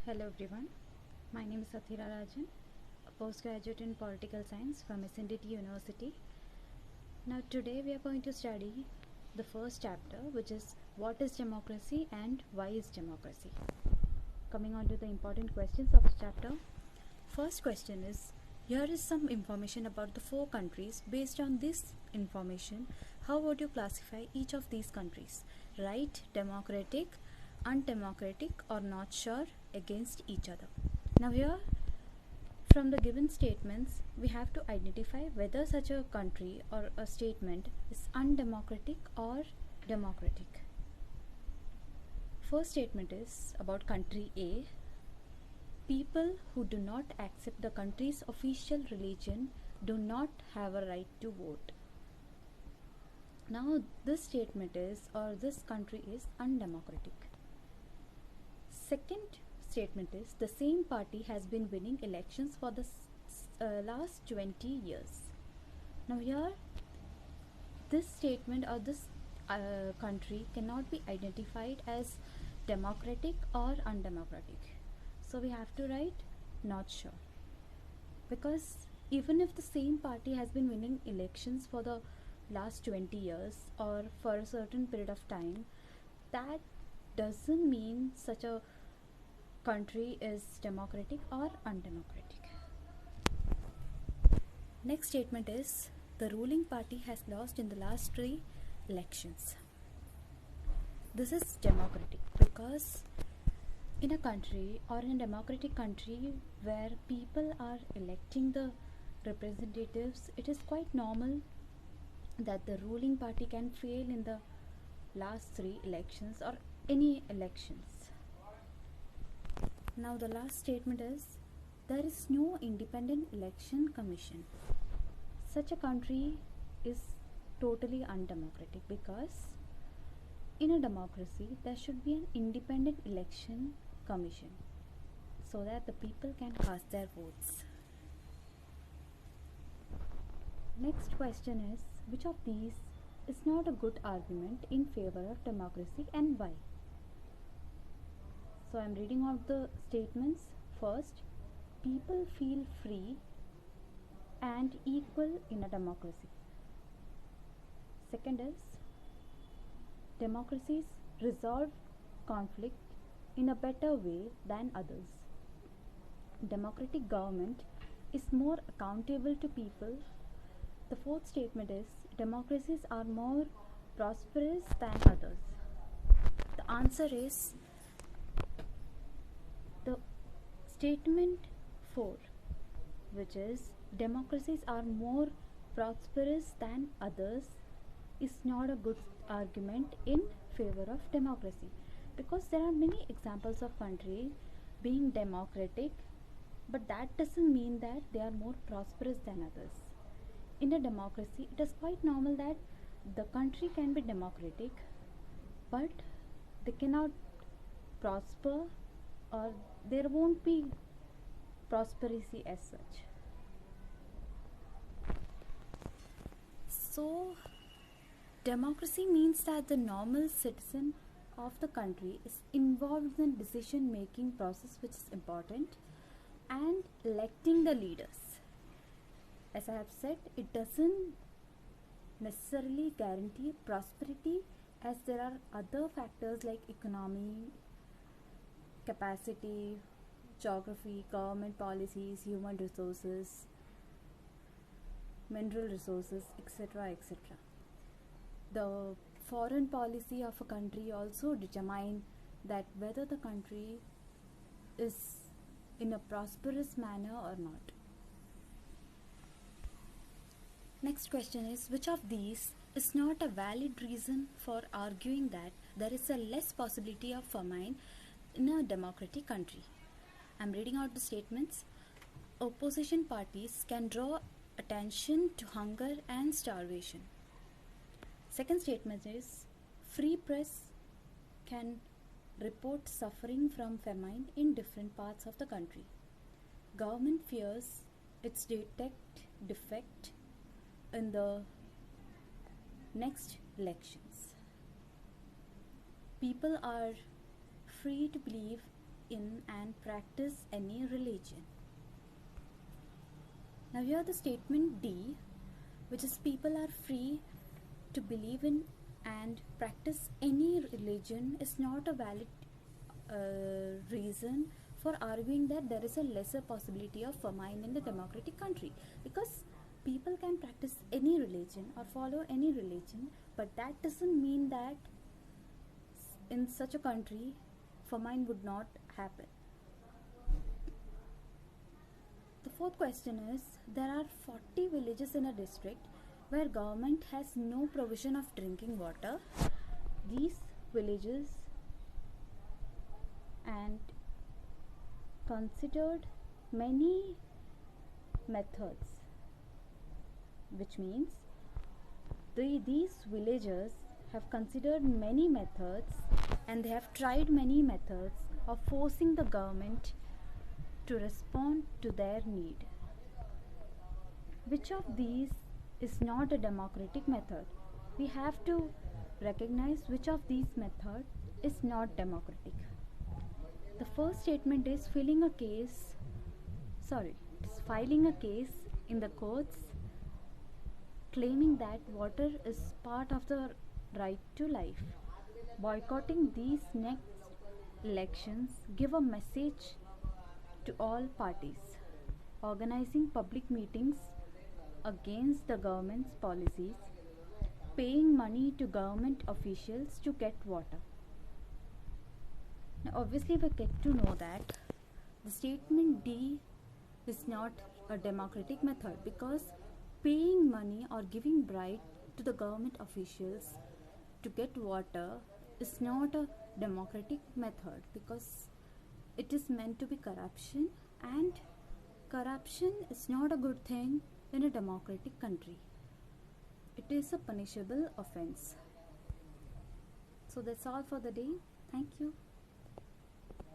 Hello everyone, my name is Sathira Rajan, a postgraduate in political science from SNDT University. Now today we are going to study the first chapter, which is what is democracy and why is democracy. Coming on to the important questions of the chapter. First question is, here is some information about the 4 countries. Based on this information, how would you classify each of these countries? Right, democratic, undemocratic, or not sure, against each other. Now here, from the given statements, we have to identify whether such a country or a statement is undemocratic or democratic. First statement is about country A. People who do not accept the country's official religion do not have a right to vote. Now this statement is, or this country is undemocratic. Second statement is, the same party has been winning elections for the last 20 years. Now here, this statement or this country cannot be identified as democratic or undemocratic. So we have to write not sure, because even if the same party has been winning elections for the last 20 years or for a certain period of time, that doesn't mean such a country is democratic or undemocratic. Next statement is, the ruling party has lost in the last 3 elections. This is democratic because in a country or in a democratic country where people are electing the representatives, it is quite normal that the ruling party can fail in the last 3 elections or any elections. Now the last statement is, there is no independent election commission. Such a country is totally undemocratic because in a democracy there should be an independent election commission so that the people can cast their votes. Next question is, which of these is not a good argument in favor of democracy and why? So I am reading out the statements. First, people feel free and equal in a democracy. Second is, democracies resolve conflict in a better way than others. Democratic government is more accountable to people. The fourth statement is, democracies are more prosperous than others. The answer is the statement 4, which is democracies are more prosperous than others, is not a good argument in favor of democracy, because there are many examples of countries being democratic, but that doesn't mean that they are more prosperous than others. In a democracy, it is quite normal that the country can be democratic, but they cannot prosper, or there won't be prosperity as such. So democracy means that the normal citizen of the country is involved in decision making process, which is important, and electing the leaders. As I have said, it doesn't necessarily guarantee prosperity, as there are other factors like economy, capacity, geography, government policies, human resources, mineral resources, etc., etc. The foreign policy of a country also determine that whether the country is in a prosperous manner or not. Next question is, which of these is not a valid reason for arguing that there is a less possibility of famine in a democratic country? I am reading out the statements. Opposition parties can draw attention to hunger and starvation. Second statement is, free press can report suffering from famine in different parts of the country. Government fears its defect in the next elections. People are free to believe in and practice any religion. Now here the statement D, which is people are free to believe in and practice any religion, is not a valid reason for arguing that there is a lesser possibility of famine in the democratic country, because people can practice any religion or follow any religion, but that doesn't mean that in such a country famine would not happen. The fourth question is, there are 40 villages in a district where government has no provision of drinking water. These villages and considered many methods, which means these villagers have considered many methods and they have tried many methods of forcing the government to respond to their need. Which of these is not a democratic method? We have to recognize which of these methods is not democratic. The first statement is filing a case in the courts claiming that water is part of the right to life. Boycotting these next elections give a message to all parties. Organizing public meetings against the government's policies. Paying money to government officials to get water. Now obviously we get to know that the statement D is not a democratic method, because paying money or giving bribe to the government officials to get water is not a democratic method, because it is meant to be corruption, and corruption is not a good thing in a democratic country. It is a punishable offense. So that's all for the day. Thank you.